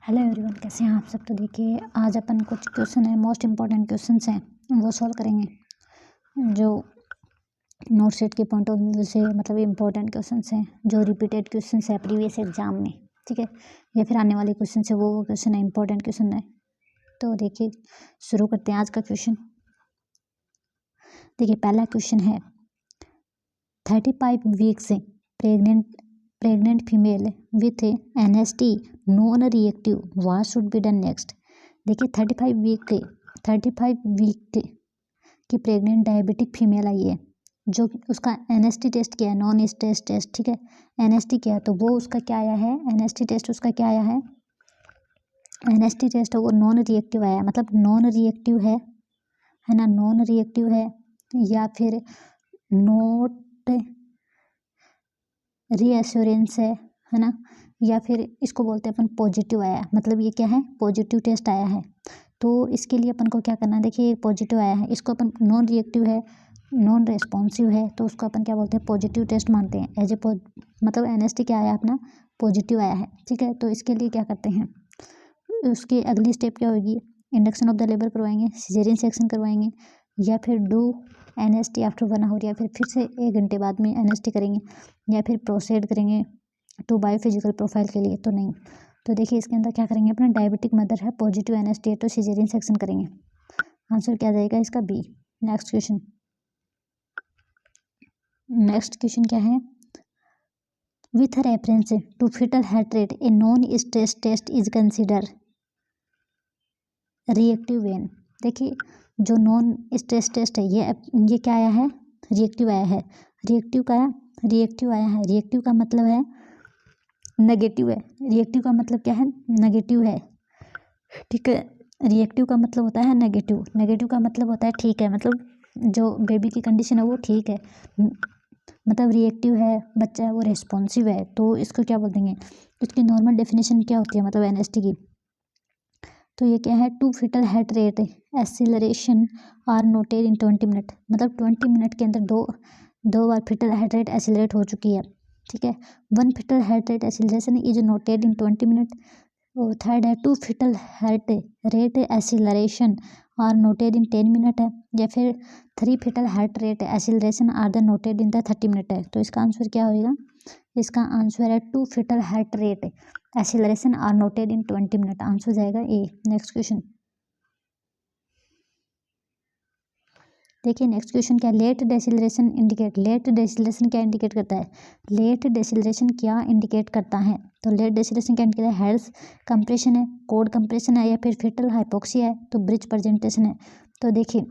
Hello everyone, कैसे हैं आप सब। तो देखिए आज अपन कुछ क्वेश्चन है, मोस्ट इम्पॉर्टेंट क्वेश्चंस हैं वो सॉल्व करेंगे, जो नोट सेट के पॉइंट ऑफ व्यू से मतलब इम्पोर्टेंट क्वेश्चंस हैं, जो रिपीटेड क्वेश्चंस है प्रीवियस एग्जाम में, ठीक है, या फिर आने वाले क्वेश्चन है वो क्वेश्चन है, इंपॉर्टेंट क्वेश्चन है। तो देखिए शुरू करते हैं आज का क्वेश्चन। देखिए पहला क्वेश्चन है 35 weeks pregnant female with NST non reactive what should be done next. देखिए 35 वीक की प्रेग्नेंट डायबिटिक फीमेल आई है, जो उसका NST टेस्ट किया है, नॉन स्ट्रेस टेस्ट, ठीक है, NST किया है, तो वो उसका क्या आया है, NST टेस्ट उसका क्या आया है, NST टेस्ट वो नॉन रिएक्टिव आया है, मतलब नॉन रिएक्टिव है ना, नॉन रिएक्टिव है या फिर नोट रीएश्योरेंस है ना, या फिर इसको बोलते हैं अपन पॉजिटिव आया है, मतलब ये क्या है, पॉजिटिव टेस्ट आया है। तो इसके लिए अपन को क्या करना है, देखिए पॉजिटिव आया है, इसको अपन नॉन रिएक्टिव है, नॉन रेस्पॉन्सिव है, तो उसको अपन क्या बोलते हैं, पॉजिटिव टेस्ट मानते हैं एज ए मतलब NST क्या आया अपना, पॉजिटिव आया है, ठीक है। तो इसके लिए क्या करते हैं, उसकी अगली स्टेप क्या होगी, इंडक्शन ऑफ द लेबर करवाएंगे, सिजेरियन सेक्शन करवाएंगे, या फिर डू NST आफ्टर 1 आवर, या फिर से 1 घंटे बाद में NST करेंगे, या फिर प्रोसीड करेंगे टू बायोफिजिकल प्रोफाइल के लिए, तो नहीं। तो देखिए इसके अंदर क्या करेंगे, अपना डायबिटिक मदर है, पॉजिटिव NST है, तो सिजेरियन सेक्शन करेंगे। आंसर क्या जाएगा इसका, बी। नेक्स्ट क्वेश्चन क्या है, with reference to fetal heart rate a non stress test is consider reactive when. देखिए जो नॉन स्ट्रेस टेस्ट है ये क्या आया है, रिएक्टिव आया है, रिएक्टिव आया है, रिएक्टिव का मतलब है नेगेटिव है, रिएक्टिव का मतलब क्या है, नेगेटिव है, ठीक है। रिएक्टिव का मतलब होता है नेगेटिव, नेगेटिव का मतलब होता है ठीक है, मतलब जो बेबी की कंडीशन है वो ठीक है, मतलब रिएक्टिव है, बच्चा है वो रेस्पॉन्सिव है, तो इसको क्या बोल देंगे, इसकी नॉर्मल डेफिनेशन क्या होती है, मतलब NST की। तो ये क्या है, two fetal heart rate acceleration are noted in 20 minute, मतलब 20 मिनट के अंदर दो बार फीटल हार्ट रेट एक्सीलरेट हो चुकी है, ठीक है। 1 fetal heart rate acceleration is noted in 20 minute. और थर्ड है 2 fetal heart rate acceleration are noted in 10 minute है, या फिर 3 fetal heart rate acceleration are the noted in the 30 minute है। तो इसका आंसर क्या होगा, इसका आंसर है 2 fetal heart rate acceleration are noted in 20 minute, answer जाएगा ए। नेक्स्ट क्वेश्चन देखिए, नेक्स्ट क्वेश्चन क्या, late deceleration indicate, late deceleration क्या इंडिकेट करता है, लेट डेसिलरेशन क्या इंडिकेट करता है, तो लेट डेसिलरेशन क्या इंडिकेट है, हेड्स कंप्रेशन है, कोड कंप्रेशन है, या फिर फीटल हाइपोक्सिया है, तो ब्रिज प्रेजेंटेशन है। तो देखिए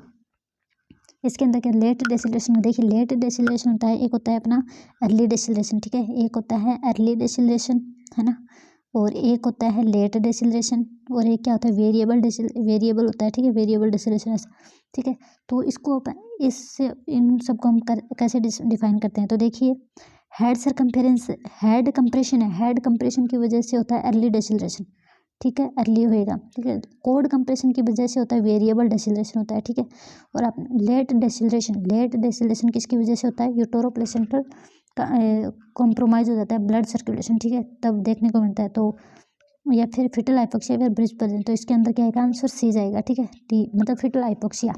इसके अंदर क्या, लेट डेसिलरेशन, देखिए लेट डेसिलरेशन होता है, एक होता है अपना अर्ली डेसिलरेशन, ठीक है, एक होता है अर्ली डेसिलरेशन, है ना, और एक होता है लेट डेसिलरेशन, और एक क्या होता है वेरिएबल होता है, ठीक है, वेरिएबल डेसिलरेशन, ठीक है। तो इसको अपन इससे इन सबको हम कैसे डिफाइन करते हैं, तो देखिए हेड सरकमफेरेंस, हेड कंप्रेशन है, हेड कंप्रेशन की वजह से होता है अर्ली डेसिलरेशन, ठीक है, अर्ली होएगा, ठीक है। कोड कंप्रेशन की वजह से होता है वेरिएबल डेसिलरेशन होता है, ठीक है। और आप लेट डेसिलरेशन किसकी वजह से होता है, यूटेरो प्लेसेंटल कॉम्प्रोमाइज हो जाता है ब्लड सर्कुलेशन, ठीक है, तब देखने को मिलता है। तो या फिर फीटल हाइपोक्सिया या फिर ब्रिज प्रेजेंट, तो इसके अंदर क्या आएगा, आंसर सी जाएगा, ठीक है, डी मतलब फीटल हाइपोक्सिया,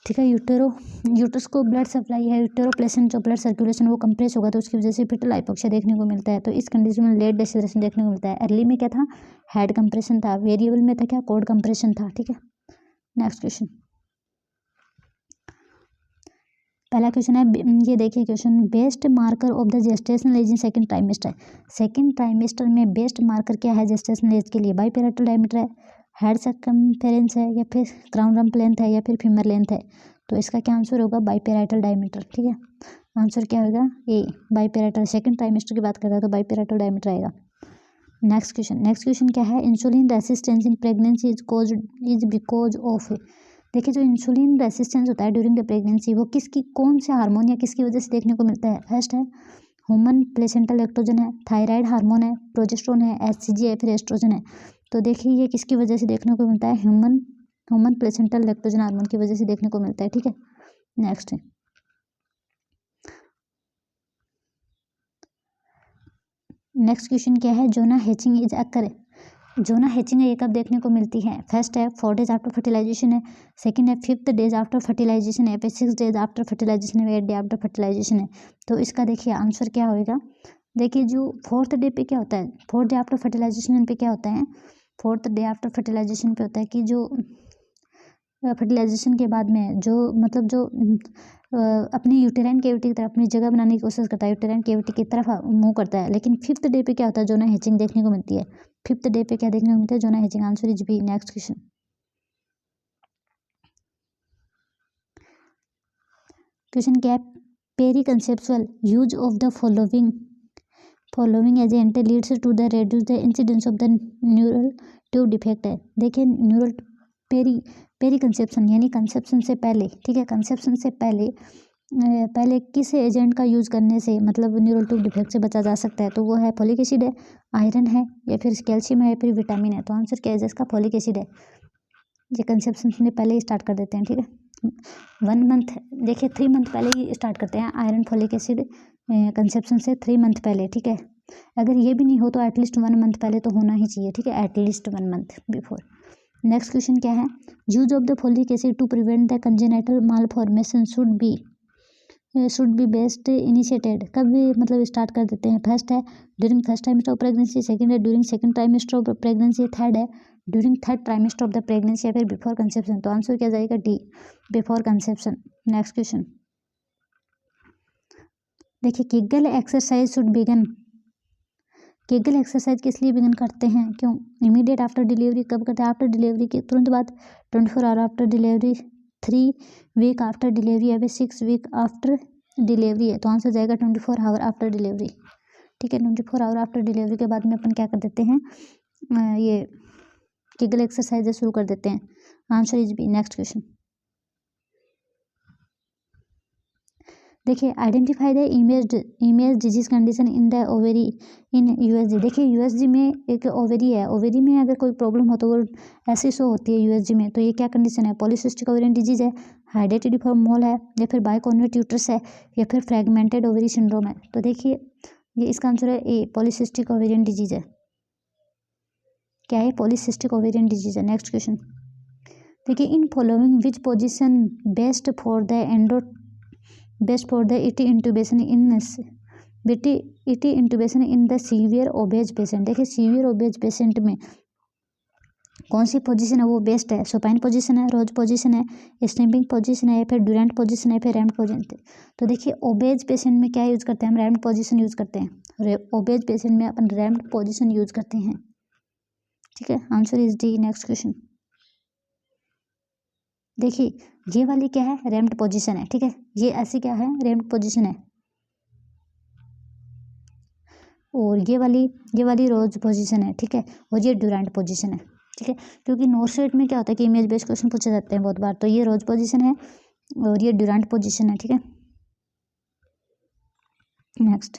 ठीक है। यूटरस को ब्लड सप्लाई है, यूटेरो प्लेसेंट जो ब्लड सर्कुलेशन वो कंप्रेस होगा, तो उसकी वजह से फीटल हाइपोक्सिया देखने को मिलता है। तो इस कंडीशन में लेट डेसिलरेशन देखने को मिलता है। अर्ली में क्या था, हेड कंप्रेशन था, वेरिएबल में था क्या, कोड कंप्रेशन था, ठीक है। नेक्स्ट क्वेश्चन, पहला क्वेश्चन है, ये देखिए question, best marker of the gestational age in second trimester, second trimester में बेस्ट मार्कर क्या है जेस्टेशनल एज के लिए, बाईपैराइटल डायमीटर है, हेड सर्कमफेरेंस है, या फिर क्राउन रम्प लेंथ है, या फिर फीमर लेंथ है। तो इसका क्या आंसर होगा, बाईपैराइटल डायमीटर, ठीक है, आंसर क्या होगा ए, बाईपैराइटल। सेकंड ट्राइमेस्टर की बात कर रहा है तो बाईपैराइटल डायमीटर आएगा। नेक्स्ट क्वेश्चन क्या है, insulin resistance in pregnancy is because of, देखिए जो इंसुलिन रेसिस्टेंस होता है ड्यूरिंग द प्रेगनेंसी वो कौन से हार्मोन या किसकी वजह से देखने को मिलता है, फर्स्ट है ह्यूमन प्लेसेंटल लैक्टोजन है, थायराइड हार्मोन है, प्रोजेस्टेरोन है, HCG है, फिर एस्ट्रोजन है। तो देखिए ये किसकी वजह से देखने को मिलता है, ह्यूमन प्लेसेंटल लैक्टोजन हार्मोन की वजह से देखने को मिलता है, ठीक है। नेक्स्ट क्वेश्चन क्या है, zona hatching is occur zona hatching है ये कब देखने को मिलती है? फर्स्ट है 4 डेज आफ्टर फर्टिलाइजेशन है, सेकंड है 5th डेज आफ्टर फर्टिलाइजेशन है, फिर 6 डेज आफ्टर फर्टिलाइजेशन है, 8 डे आफ्टर फर्टिलाइजेशन है। तो इसका देखिए आंसर क्या होएगा। देखिए जो 4th डे पे क्या होता है, 4th डे आफ्टर फर्टिलाइजेशन पे क्या होता है, 4th डे आफ्टर फर्टिलाइजेशन पे होता है कि जो फर्टिलाइजेशन के बाद में जो मतलब जो अपनी यूटेराइन कैविटी की तरफ अपनी जगह बनाने की कोशिश करता है, यूटेराइन कैविटी की तरफ मूव करता है। लेकिन 5th डे पे क्या होता है, जोना हैचिंग देखने को मिलती है। 5th डे पे क्या देखने को मिलता है, zona hatching. Answer is B. Next question. Question क्या है, peri conceptual use of the following agent leads to the reduce the incidence of the neural tube defect है। देखिए न्यूरल पेरी कंसेप्शन यानी कंसेप्शन से पहले, ठीक है, कंसेप्शन से पहले किस एजेंट का यूज करने से मतलब न्यूरल ट्यूब डिफेक्ट से बचा जा सकता है, तो वो है फॉलिक एसिड है, आयरन है, या फिर कैल्शियम है, या फिर विटामिन है। तो आंसर क्या है इसका, फॉलिक एसिड है। ये कंसेप्शन से पहले ही स्टार्ट कर देते हैं, ठीक है। 1 मंथ, देखिए 3 मंथ पहले ही स्टार्ट करते हैं आयरन फॉलिक एसिड कंसेप्शन से 3 मंथ पहले, ठीक है। अगर ये भी नहीं हो तो एटलीस्ट 1 मंथ पहले तो होना ही चाहिए, ठीक है, at least 1 month before. Next question क्या है, use of the folic acid to prevent the congenital malformation should be best initiated. कब भी मतलब स्टार्ट कर देते हैं। फर्स्ट है during first trimester of pregnancy, second है during second trimester of pregnancy, third है during third trimester of the pregnancy, या फिर बिफोर कंसेप्शन। तो आंसर क्या जाएगा, D, before conception. Next question देखिए, किगल exercise should begin. Kegel exercise किस लिए बिगन करते हैं, क्यों? इमीडिएट आफ्टर डिलीवरी, कब करते हैं, आफ्टर डिलीवरी के तुरंत बाद, 24 hour after delivery, 3 week after delivery, या फिर 6 वीक आफ्टर डिलीवरी है। तो आंसर जाएगा 24 आवर आफ्टर डिलीवरी, ठीक है। 24 आवर आफ्टर डिलीवरी के बाद में अपन क्या कर देते हैं, ये केगल एक्सरसाइज शुरू कर देते हैं। Answer is B. Next question देखिए, identify the image disease condition in the ovary in USG. देखिए यूएसजी में एक ओवेरी है, ओवेरी में अगर कोई प्रॉब्लम हो तो वो ऐसे शो होती है यूएसजी में। तो ये क्या कंडीशन है, पॉलीसिस्टिक ओवेरियन डिजीज है, हाइडेटिडिफॉर्म मोल है, या फिर बाइकॉन्वेट यूट्रस है, या फिर फ्रेगमेंटेड ओवेरी सिंड्रोम है। तो देखिए ये इसका आंसर है ए, पॉलीसिस्टिक ओवेरियन डिजीज है। क्या है, पॉलीसिस्टिक ओवेरियन डिजीज है। नेक्स्ट क्वेश्चन देखिए, in following which position best for the ET intubation in the severe obeys patient. देखिए सीवियर ओबेज पेशेंट में कौन सी पोजीशन है वो बेस्ट है, सुपाइन पोजीशन है, रोज पोजीशन है, स्लिपिंग पोजीशन है, या फिर ड्यूरेंट पोजीशन है, फिर रैम्ड पोजीशन। तो देखिए ओबेज पेशेंट में क्या यूज करते हैं हम, रैम्ड पोजीशन यूज करते हैं। ओबेज पेशेंट में अपन रैम्ड पोजीशन यूज करते हैं, ठीक है। Answer is D. Next question देखिए, ये वाली क्या है, रैम्ड पोजीशन है, ठीक है। ये ऐसी क्या है, रैम्ड पोजीशन है। और ये वाली रोज पोजीशन है, ठीक है। और ये ड्यूरेंट पोजीशन है, ठीक है। क्योंकि नोट सेट में क्या होता है कि इमेज बेस्ड क्वेश्चन पूछे जाते हैं बहुत बार। तो ये रोज पोजीशन है और ये ड्यूरेंट पोजीशन है, ठीक है। नेक्स्ट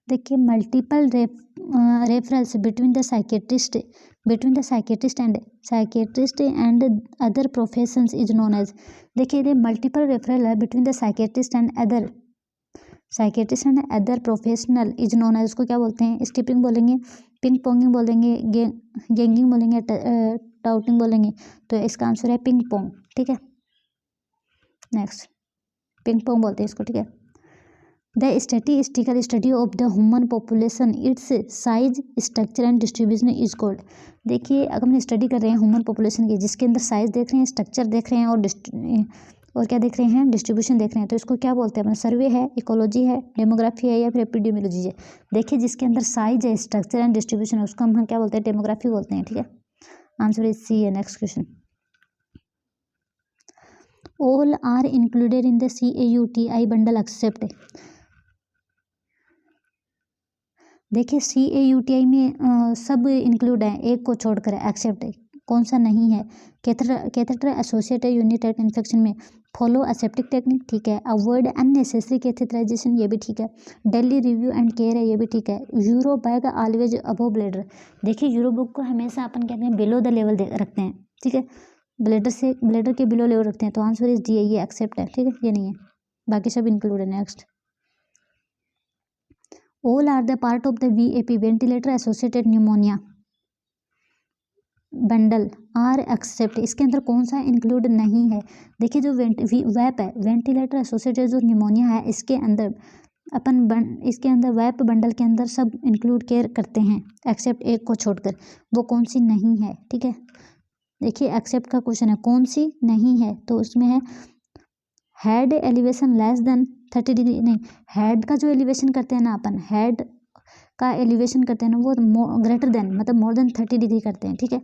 देखिए, multiple referrals between the psychiatrist and other professions is known as. देखिए ये मल्टीपल रेफरल है between the psychiatrist and other professional is known as. उसको क्या बोलते हैं, स्किपिंग बोलेंगे, पिंग पोंगिंग बोलेंगे, गेंगिंग बोलेंगे, टाउटिंग बोलेंगे। तो इसका आंसर है पिंग पोंग, ठीक है। नेक्स्ट पिंग पोंग बोलते हैं इसको, ठीक है। The statistical study of the human population, it's size, structure and distribution is called. देखिए अगर हम स्टडी कर रहे हैं ह्यूमन पॉपुलेशन की, जिसके अंदर साइज देख रहे हैं, स्ट्रक्चर देख रहे हैं, और क्या देख रहे हैं, डिस्ट्रीब्यूशन देख रहे हैं। तो इसको क्या बोलते हैं अपना, सर्वे है, इकोलॉजी है, डेमोग्राफी है, या फिर एपिडेमियोलॉजी है। देखिए जिसके अंदर साइज है, स्ट्रक्चर एंड डिस्ट्रीब्यूशन है, उसको हम क्या बोलते हैं, डेमोग्राफी बोलते हैं, ठीक है। आंसर इज सी है। Next question, all are included in the CAUTI bundle except. देखिए CAUTI में सब इंक्लूड है, एक को छोड़कर एक्सेप्ट है, कौन सा नहीं है, कैथेटर एसोसिएटेड यूनिटेड इन्फेक्शन में फॉलो एसेप्टिक टेक्निक, ठीक है। अवॉइड अननेसेसरी कैथेटराइजेशन, ये भी ठीक है। डेली रिव्यू एंड केयर है, ये भी ठीक है। Euro bag always above bladder. देखिए यूरो बुक को हमेशा अपन कहते हैं बिलो द लेवल रखते हैं, ठीक है, ब्लेडर के बिलो लेवल रखते हैं। तो आंसर इज डी है, ये एक्सेप्ट है, ठीक है, ये नहीं है, बाकी सब इंक्लूड है। Next, all are the part of the VAP ventilator associated pneumonia bundle are except, इसके अंदर कौन सा इंक्लूड नहीं है। देखिए जो वैप है वेंटिलेटर एसोसिएटेड जो न्यूमोनिया है इसके अंदर इसके अंदर वैप बंडल के अंदर सब इंक्लूड केयर करते हैं एक्सेप्ट एक को छोड़कर, वो कौन सी नहीं है। ठीक है, देखिए एक्सेप्ट का क्वेश्चन है कौन सी नहीं है, तो उसमें है head elevation less than 30 degree, नहीं हेड का जो एलिवेशन करते हैं ना अपन, हेड का एलिवेशन करते हैं ना वो ग्रेटर देन मतलब मोर देन 30 डिग्री करते हैं। ठीक है,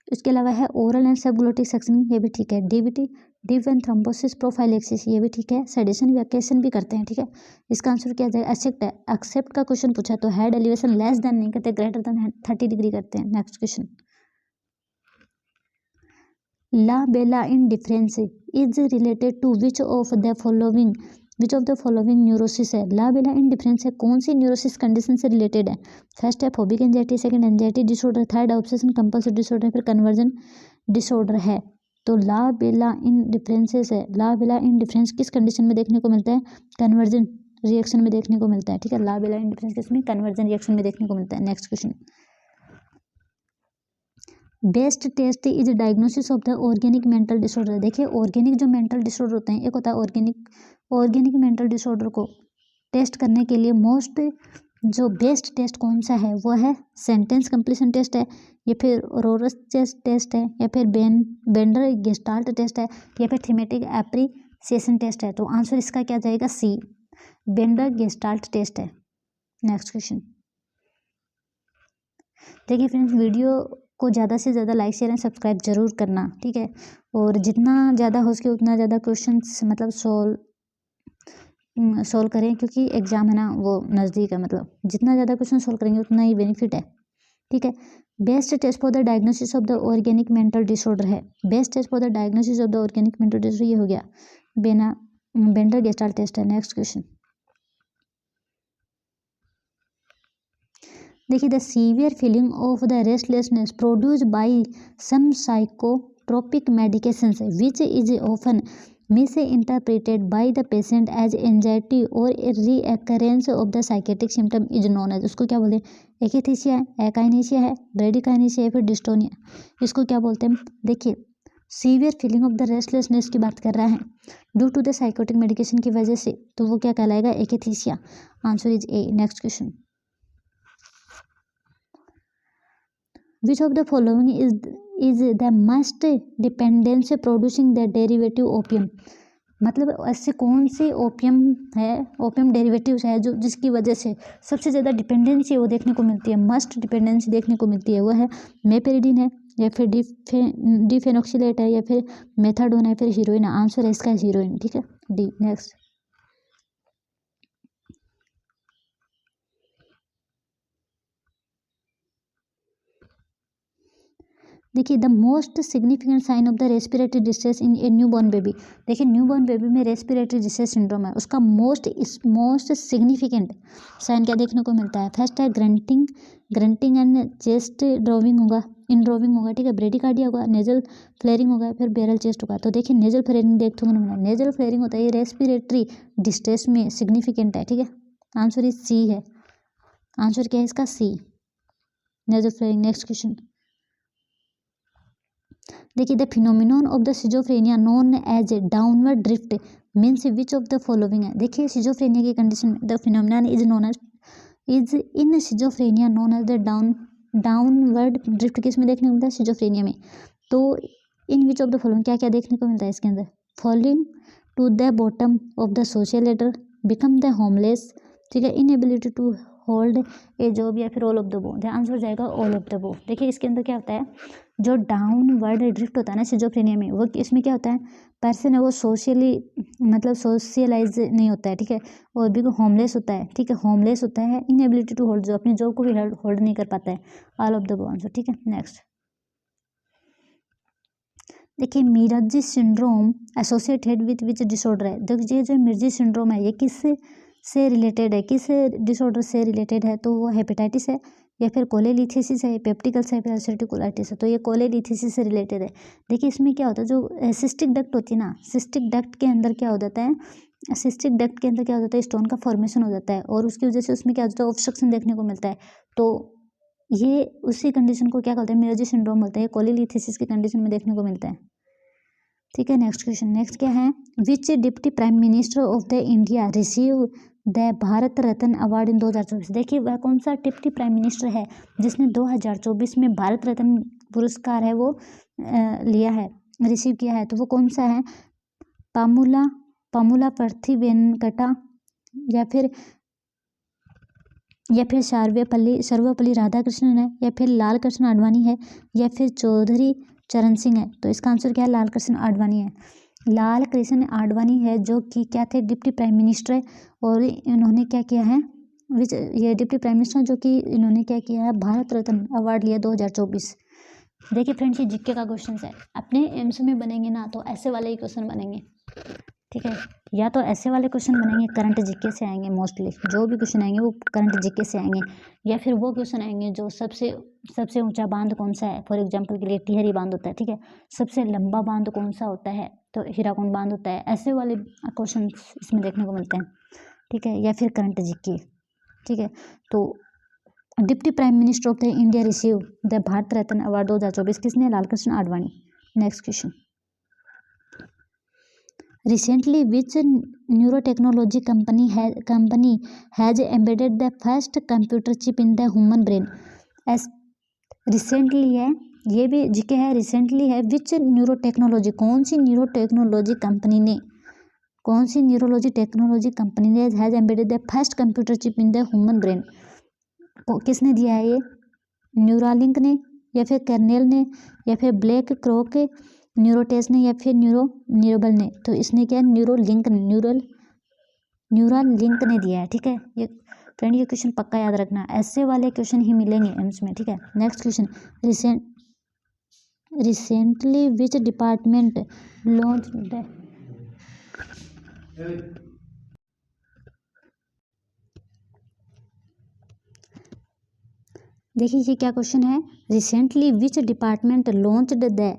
इसके अलावा है ओरल एंड सबग्लोटिक सेक्शनिंग, ये भी ठीक है। DVT deep vein thrombosis prophylaxis, ये भी ठीक है। सेडेशन वैकेशन भी करते हैं। ठीक है, इसका आंसर क्या जाएगा, एक्सेप्ट है। एक्सेप्ट का क्वेश्चन पूछा तो हेड एलिवेशन लेस देन नहीं करते, ग्रेटर देन 30 डिग्री करते हैं। Next question, la belle indifference is related to which of the following neurosis है। ला बेला इंडिफरेंस है कौन सी न्यूरोसिस कंडीशन से रिलेटेड है। फर्स्ट है phobic anxiety, second anxiety disorder, third obsession compulsive disorder, फिर कन्वर्जन डिसऑर्डर है। तो ला बेला इंडिफरेंसेस है, ला बेला इंडिफरेंस किस कंडीशन में देखने को मिलता है, कन्वर्जन रिएक्शन में देखने को मिलता है। ठीक है, ला बेला इंडिफरेंस किसमें, कन्वर्जन रिएक्शन में देखने को मिलता है। Next question, best test is diagnosis of the organic mental disorder. देखिए ऑर्गेनिक जो मेंटल डिसऑर्डर होते हैं, एक होता है ऑर्गेनिक मेंटल डिसऑर्डर को टेस्ट करने के लिए मोस्ट जो बेस्ट टेस्ट कौन सा है, वो है सेंटेंस कंप्लीशन टेस्ट है, या फिर रोरस टेस्ट है, या फिर बेंडर गेस्टाल्ट टेस्ट है, या फिर थीमेटिक एप्रिसिएशन टेस्ट है। तो आंसर इसका क्या जाएगा, सी, बेंडर गेस्टाल्ट टेस्ट है। नेक्स्ट क्वेश्चन, देखिए फ्रेंड्स वीडियो को ज़्यादा से ज़्यादा लाइक शेयर एंड सब्सक्राइब जरूर करना। ठीक है, और जितना ज़्यादा हो सके उतना ज़्यादा क्वेश्चंस मतलब सोल्व करें, क्योंकि एग्जाम है ना वो नज़दीक है, मतलब जितना ज़्यादा क्वेश्चन सोल्व करेंगे उतना ही बेनिफिट है। ठीक है, best test for the diagnosis of the organic mental disorder है, best test for the diagnosis of the organic mental disorder, ये हो गया बेंडर गेस्टाल्ट टेस्ट है। नेक्स्ट क्वेश्चन, देखिए the severe feeling of the restlessness produce by some psychotropic medications which is often misinterpreted by the patient as anxiety और recurrence of the psychiatric symptom is known as, उसको क्या बोलते हैं, एकेथीसिया है, एकाइनेसिया है, ब्रेडिकाइनेसिया है, फिर डिस्टोनिया, इसको क्या बोलते हैं। देखिए severe feeling of the restlessness की बात कर रहा है due to the psychotic medication की वजह से, तो वो क्या कहलाएगा, akathisia. Answer is A. Next question, which of the following is the most dependence producing the derivative opium, मतलब ऐसे कौन सी ओपियम है, ओपियम डेरिवेटिव्स है जो जिसकी वजह से सबसे ज़्यादा डिपेंडेंसी वो देखने को मिलती है, मस्ट डिपेंडेंसी देखने को मिलती है, वो है मेपेरिडीन है, या फिर डिफेनॉक्सिलेट है, या फिर मेथाडोन है, फिर हीरोइन। आंसर है इसका हीरोइन। ठीक है, डी। नेक्स्ट, देखिए the most significant sign of the respiratory distress in a newborn baby. देखिए न्यूबॉर्न बेबी में रेस्पिरेटरी डिस्ट्रेस सिंड्रोम है, उसका मोस्ट सिग्निफिकेंट साइन क्या देखने को मिलता है। फर्स्ट है ग्रंटिंग एंड चेस्ट ड्रॉविंग होगा, इनड्रॉविंग होगा। ठीक है, ब्रेडिकार्डिया होगा, नेजल फ्लेयरिंग होगा, फिर बेरल चेस्ट होगा। तो देखिए नेजल फ्लेयरिंग देखने को मिला, नेजल फ्लेयरिंग होता है, ये रेस्पिरेटरी डिस्ट्रेस में सिग्निफिकेंट है। ठीक है, आंसर इज सी है। आंसर क्या है इसका, C, nasal flaring. Next question, देखिए the phenomenon of the schizophrenia known as downward drift means which of the following है। देखिए सिजोफ्रेनिया की condition the phenomenon is known as in schizophrenia known as the downward drift किस में देखने को मिलता है, सिजोफ्रेनिया में। तो in which of the following क्या क्या देखने को मिलता है इसके अंदर, following to the bottom of the social ladder, become the homeless. ठीक है, inability to hold a job, या फिर all of the above. Answer हो जाएगा ऑल ऑफ द बो। देखिए इसके अंदर क्या होता है, जो डाउनवर्ड ड्रिफ्ट होता है ना सिजोफ्रेनिया में, वो इसमें क्या होता है, पर्सन है वो सोशली मतलब सोशलाइज नहीं होता है। ठीक है, और भी होमलेस होता है। ठीक है, होमलेस होता है, इनएबिलिटी टू होल्ड जॉब, अपनी जॉब को भी होल्ड नहीं कर पाता है। All of the above answer. ठीक है, नेक्स्ट, देखिए मिर्जी syndrome associated with which disorder है। देखिए जो मिर्जी सिंड्रोम है ये किस से रिलेटेड है, किस डिसऑर्डर से रिलेटेड है, तो वो हेपेटाइटिस है, या फिर कोलेलिथिसिस है, पेप्टिकल्स है, फिर अल्सरेटिव कोलाइटिस है। तो ये कोलेलिथिसिस से रिलेटेड है। देखिए इसमें क्या होता है, जो सिस्टिक डक्ट होती है ना, सिस्टिक डक्ट के अंदर क्या हो जाता है, सिस्टिक डक्ट के अंदर क्या हो जाता है, स्टोन का फॉर्मेशन हो जाता है और उसकी वजह से उसमें क्या हो जाता है, ऑब्स्ट्रक्शन देखने को मिलता है। तो ये उसी कंडीशन को क्या कहते हैं, मियोजी सिंड्रोम बोलते हैं, कोलीलिथिसिस की कंडीशन में देखने को मिलता है। ठीक है, नेक्स्ट क्वेश्चन, नेक्स्ट क्या है, which deputy prime minister of the India receive the Bharat Ratna award in 2024। देखिए वह कौन सा डिप्टी प्राइम मिनिस्टर है जिसने 2024 में भारत रत्न पुरस्कार है वो लिया है, रिसीव किया है, तो वो कौन सा है, पामुला पार्थी वेंकटा या फिर सर्वपल्ली राधाकृष्णन है या फिर लाल कृष्ण आडवाणी है या फिर चौधरी चरण सिंह है। तो इसका आंसर क्या है, लाल कृष्ण आडवाणी है। लाल कृष्ण आडवाणी है जो कि क्या थे, डिप्टी प्राइम मिनिस्टर है और इन्होंने क्या किया है, ये डिप्टी प्राइम मिनिस्टर जो कि इन्होंने क्या किया है, भारत रत्न अवार्ड लिया 2024। देखिए फ्रेंड्स, ये जीके का क्वेश्चन है, अपने एम्स में बनेंगे ना तो ऐसे वाले ही क्वेश्चन बनेंगे। ठीक है, या तो ऐसे वाले क्वेश्चन बनेंगे, करंट जीके से आएंगे, मोस्टली जो भी क्वेश्चन आएंगे वो करंट जीके से आएंगे, या फिर वो क्वेश्चन आएंगे जो सबसे ऊंचा बांध कौन सा है, फॉर एग्जांपल के लिए टिहरी बांध होता है। ठीक है, सबसे लंबा बांध कौन सा होता है, तो हीराकुंड बांध होता है। ऐसे वाले क्वेश्चन इसमें देखने को मिलते हैं। ठीक है, या फिर करंट जीके। ठीक है, तो deputy prime minister of the India receive the Bharat Ratna award 2024 किसने, Lal Krishna Advani. Next question, recently which neurotechnology company has embedded the first computer chip in the human brain। as recently है, ये भी जीके है, रिसेंटली है, विच neurotechnology, कौन सी न्यूरोटेक्नोलॉजी कंपनी ने has embedded the first computer chip in the human brain. किसने दिया है ये, न्यूरालिंक ने या फिर कर्नेल ने या फिर ब्लैक क्रॉक न्यूरोटेस ने या फिर न्यूरोबल ने। तो इसने क्या, न्यूरालिंक ने दिया है। ठीक है, ये फ्रेंड ये क्वेश्चन पक्का याद रखना, ऐसे वाले क्वेश्चन ही मिलेंगे एम्स में। ठीक है, next question, recently which department launch the, देखिए ये क्या क्वेश्चन है, recently which department launched the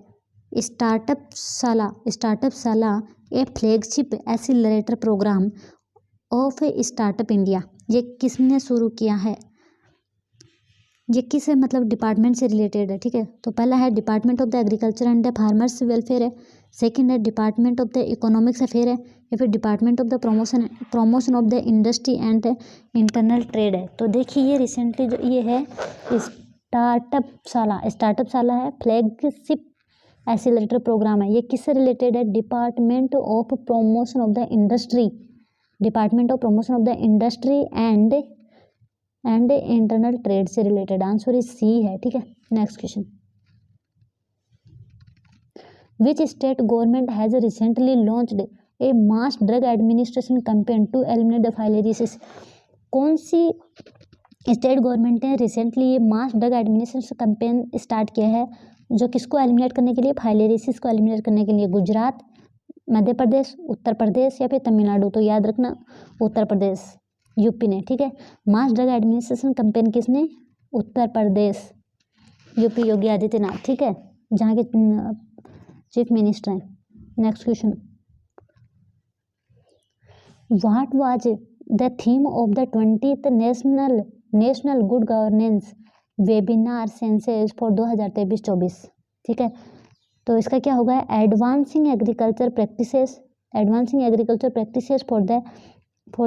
startup Shala a flagship accelerator program of startup India. ये किसने शुरू किया है, ये किस मतलब डिपार्टमेंट से रिलेटेड है। ठीक है, तो पहला है department of the agriculture and the farmers welfare है, सेकंड है department of the economics affair है या फिर department of the promotion of the industry and internal trade है। तो देखिए ये रिसेंटली जो ये है स्टार्टअप साला है, फ्लैगशिप एक्सीलरेटर प्रोग्राम है, ये किससे रिलेटेड है, department of promotion of the industry and internal trade से रिलेटेड। आंसर इज सी है। ठीक है, next question, which state government has recently launched a mass drug administration campaign to eliminate the filariasis. कौन सी state government ने recently ये mass drug administration campaign start किया है, जो किसको एलिमिनेट करने के लिए, फाइलेरिसिस को एलिमिनेट करने के लिए। गुजरात, मध्य प्रदेश, उत्तर प्रदेश या फिर तमिलनाडु। तो याद रखना उत्तर प्रदेश, यूपी ने। ठीक है, मास ड्रग एडमिनिस्ट्रेशन कैंपेन किसने, उत्तर प्रदेश, यूपी योगी आदित्यनाथ। ठीक है, जहाँ के चीफ मिनिस्टर हैं। Next question, what was the theme of the 20th national good governance webinar senses for 2023-24। ठीक है, तो इसका क्या होगा, advancing agriculture practices for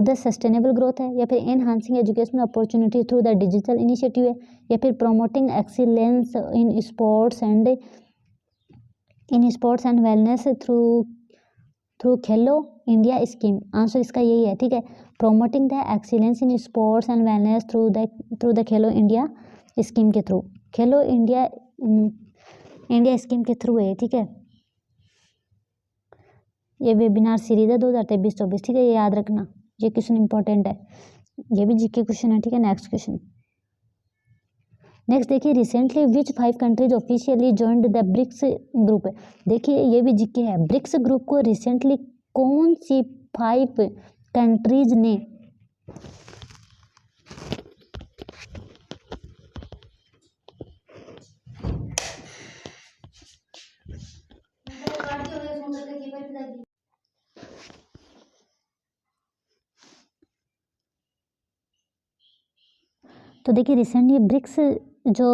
the sustainable growth है या फिर enhancing educational opportunity through the digital initiative है या फिर promoting excellence in sports and wellness through Khelo India scheme. Answer इसका यही है। ठीक है, promoting the excellence in sports and wellness through the Khelo India scheme के थ्रू, खेलो India scheme के थ्रू है। ठीक है, ये वेबिनार सीरीज है 2023-24। ठीक है, ये याद रखना, ये क्वेश्चन इंपॉर्टेंट है, ये भी जीके क्वेश्चन है। ठीक है, नेक्स्ट क्वेश्चन, नेक्स्ट देखिए, recently which 5 countries officially joined the BRICS group. देखिए ये भी जीके है, ब्रिक्स ग्रुप को रिसेंटली कौन सी 5 कंट्रीज ने तो देखिए रिसेंटली ब्रिक्स जो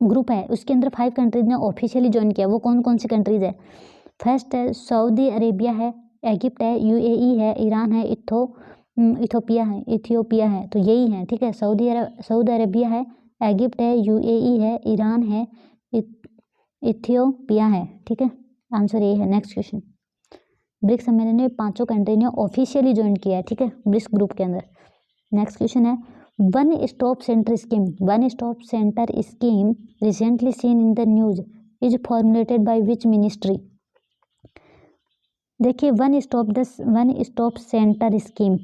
ग्रुप है उसके अंदर 5 कंट्रीज ने ऑफिशियली ज्वाइन किया। वो कौन कौन सी कंट्रीज है? फर्स्ट है सऊदी अरेबिया है, इजिप्ट है, यूएई है, ईरान है, इथियोपिया है। तो यही है, ठीक है। सऊदी अरेबिया है, इजिप्ट है, यूएई है, ईरान है, इथियोपिया है, ठीक है। आंसर ये है। नेक्स्ट क्वेश्चन, ब्रिक्स सम्मेलन में 5 कंट्री ने ऑफिशियली ज्वाइन किया है, ठीक है, ब्रिक्स ग्रुप के अंदर। नेक्स्ट क्वेश्चन है one stop centre scheme recently seen in the news is formulated by which ministry? देखिए one stop centre scheme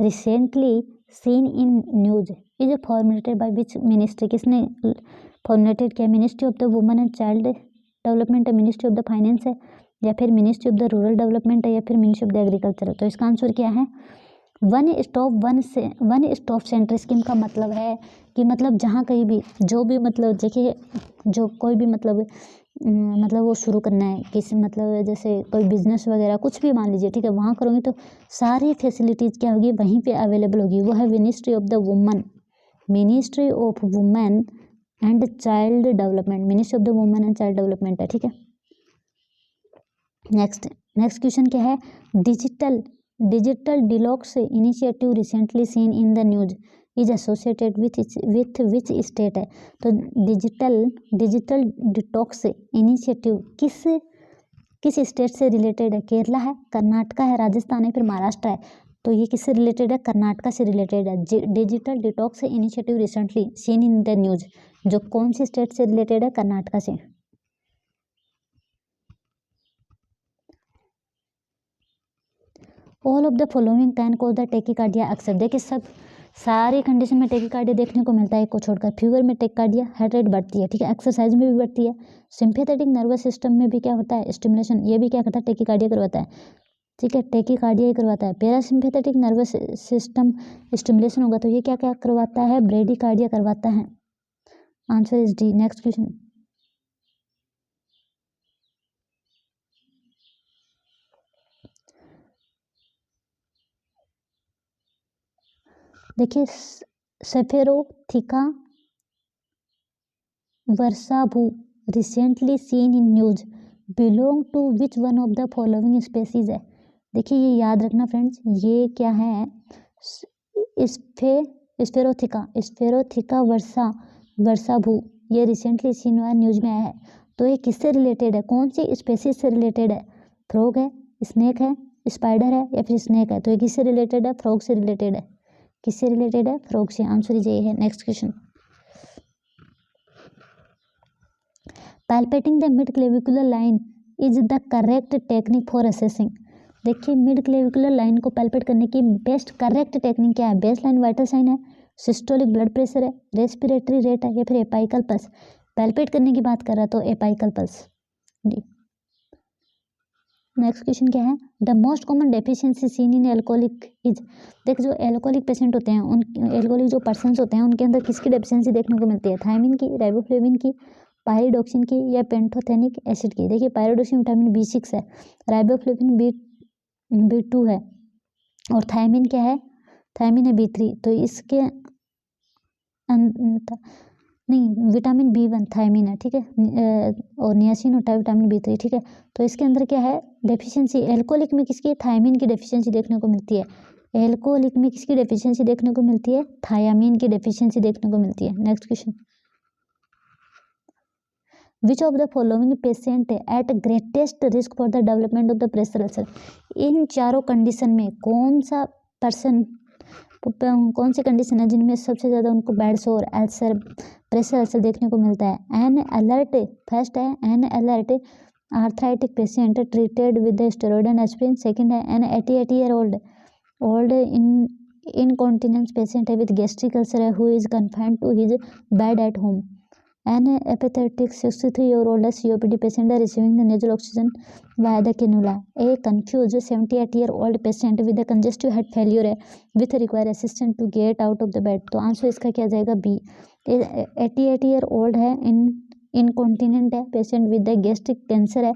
recently seen in news is formulated by which ministry? किसने formulated किया? Ministry of the women and child development है, ministry of the finance है, या फिर ministry of the rural development है, या फिर मिनिस्ट्री ऑफ द एग्रीकल्चर है। तो इसका आंसर क्या है? वन स्टॉप सेंटर स्कीम का मतलब है कि मतलब जहाँ कहीं भी जो भी मतलब देखिए जो कोई भी मतलब वो शुरू करना है किसी मतलब जैसे कोई बिजनेस वगैरह कुछ भी मान लीजिए, ठीक है, वहाँ करोगे तो सारी फैसिलिटीज़ क्या होगी वहीं पे अवेलेबल होगी। वो है ministry of women and child development, ministry of the women and child development है, ठीक है। नेक्स्ट क्वेश्चन क्या है? Digital detox initiative recently seen in the news is associated with which state है? तो डिजिटल डिटॉक्स इनिशिएटिव किस state से related है? केरला है, कर्नाटका है, राजस्थान है, फिर महाराष्ट्र है। तो ये किससे रिलेटेड है? कर्नाटका से रिलेटेड है। Digital detox initiative recently seen in the news जो कौन सी स्टेट से रिलेटेड है? कर्नाटका से। All of the following can cause the tachycardia अक्सर। देखिए सब सारी कंडीशन में टेकिकार्डिया देखने को मिलता है, एक को छोड़कर। फीवर में टेकिकार्डिया, हार्ट रेट बढ़ती है, ठीक है, एक्सरसाइज में भी बढ़ती है। सिंपैथेटिक नर्वस सिस्टम में भी क्या होता है? स्टिमुलेशन, ये भी क्या करता है? टेकिकार्डिया करवाता है, ठीक है, टेकिकार्डिया ही करवाता है। पैरासिम्पैथेटिक नर्वस सिस्टम स्टिमुलेशन होगा तो ये क्या क्या करवाता है? ब्रेडिकार्डिया करवाता है। Answer is D. Next question, देखिए सेफेरोथिका वर्साभू recently seen in news belong to which one of the following species है? देखिए ये याद रखना फ्रेंड्स, ये क्या है? स्फेरोथिका वर्साभू, ये रिसेंटली सीन हुआ न्यूज में आया है। तो ये किससे रिलेटेड है? कौन सी स्पेसीज से रिलेटेड है? फ्रॉग है, स्नेक है, स्पाइडर है, या फिर स्नेक है? तो ये किससे रिलेटेड है? फ्रॉग से रिलेटेड है। किससे रिलेटेड है? फ्रॉग से। आंसर ये है। Next question, palpating the mid clavicular line is the correct technique for assessing. देखिए मिड क्लेविकुलर लाइन को पैल्पेट करने की बेस्ट करेक्ट टेक्निक क्या है? बेस लाइन वाइटल साइन है, सिस्टोलिक ब्लड प्रेशर है, रेस्पिरेटरी रेट है, या फिर एपाइकल पल्स? पैल्पेट करने की बात कर रहा तो एपाइकल पल्स जी। नेक्स्ट क्वेश्चन क्या है? The most common deficiency seen in alcoholic is. देख जो एल्कोहलिक पेशेंट होते हैं उन एल्कोहलिक जो पर्सन्स होते हैं उनके अंदर किसकी डेफिशिएंसी देखने को मिलती है? थायमिन की, राइबोफ्लेविन की, पायरिडोक्सिन की, या पेंटोथेनिक एसिड की? देखिए पायरिडोक्सिन विटामिन B6 है, राइबोफ्लेविन B2 है, और थायमिन क्या है? थायमिन है B3। तो इसके नहीं, विटामिन B1 थायमिन है, ठीक है, और नियासिन होता है विटामिन B3, ठीक है। तो इसके अंदर क्या है डेफिशिएंसी? एल्कोहलिक में किसकी? थायमिन की डेफिशिएंसी देखने को मिलती है। एल्कोहलिक में किसकी डेफिशिएंसी देखने को मिलती है? थायामीन की डेफिशिएंसी देखने को मिलती है। Next question, which of the following patient at greatest risk for the development of the pressure ulcer? इन चारों कंडीशन में कौन सा पर्सन, कौन सी कंडीशन है जिनमें सबसे ज़्यादा उनको बैड सोर, अल्सर, प्रेशर अल्सर देखने को मिलता है? एन अलर्ट, फर्स्ट है an alert arthritic patient treated with the steroid and aspirin. Second है an 88 year old incontinence patient है विद गैस्ट्रिक अल्सर है who is confined to his bed at home. An apathetic 63-year-old COPD patient is receiving the nasal oxygen via the cannula. A confused 78-year-old patient with a congestive heart failure with require assistance to get out of the bed. तो answer इसका क्या जाएगा? B। 88-year-old है, incontinent है, patient with the gastric cancer है,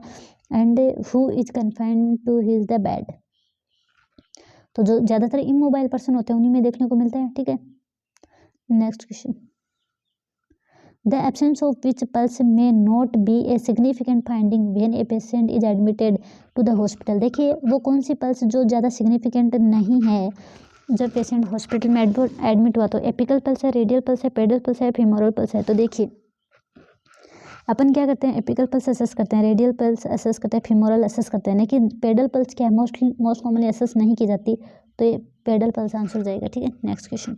and who is confined to his the bed. तो जो ज़्यादातर इमोबाइल पर्सन होते हैं उन्हीं में देखने को मिलता है, ठीक है। Next question, the absence of which pulse may not be a significant finding when a patient is admitted to the hospital. देखिए वो कौन सी पल्स जो ज़्यादा सिग्निफिकेंट नहीं है जब पेशेंट हॉस्पिटल में एडमिट हुआ, तो एपिकल पल्स है, रेडियल पल्स है, पेडल पल्स है, फीमोरल पल्स है। तो देखिए अपन क्या करते हैं, एपिकल पल्स असेस करते हैं, रेडियल पल्स असेस करते हैं, फीमोरल असेस करते हैं, लेकिन पेडल पल्स क्या है मोस्ट कॉमनली असेस नहीं की जाती, तो ये पेडल पल्स आंसर हो जाएगा। ठीक है, नेक्स्ट क्वेश्चन।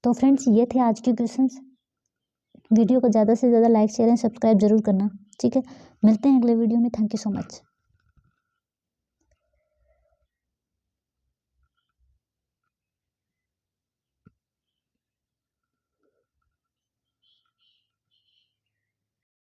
तो फ्रेंड्स ये थे आज के क्वेश्चंस। वीडियो को ज़्यादा से ज़्यादा लाइक शेयर एंड सब्सक्राइब जरूर करना। ठीक है, मिलते हैं अगले वीडियो में। Thank you so much.